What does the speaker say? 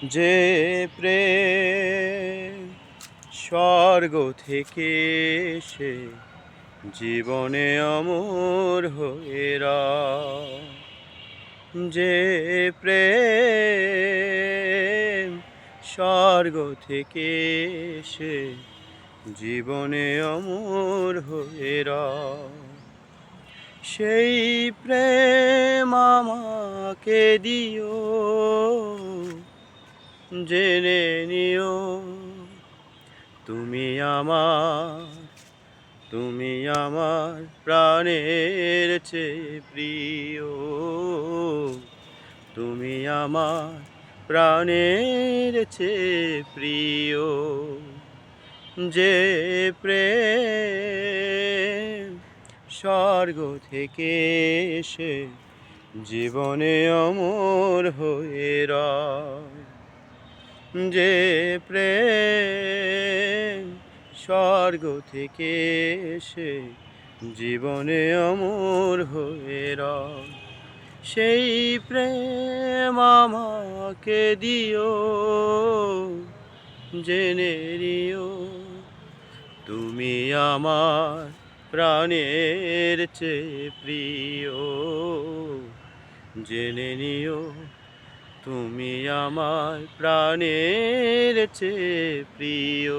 যে প্রেম স্বর্গ থেকে এসে জীবনে অমর হয়ে রয়, যে প্রেম স্বর্গ থেকে এসে জীবনে অমর হয়ে রয়, সেই প্রেম আমাকে দিও, জেনে নিও তুমি আমার, তুমি আমার প্রাণের চেয়ে প্রিয়, তুমি আমার প্রাণের চেয়ে প্রিয়। যে প্রেম স্বর্গ থেকে এসে জীবনে অমর হয়ে রয়, যে প্রেম স্বর্গ থেকে এসে জীবনে অমর হয়ে রয়, সেই প্রেম আমাকে দিও, জেনে নিও তুমি আমার প্রাণের চেয়ে প্রিয়, জেনে নিও তুমি আমার প্রাণের চেয়ে প্রিয়।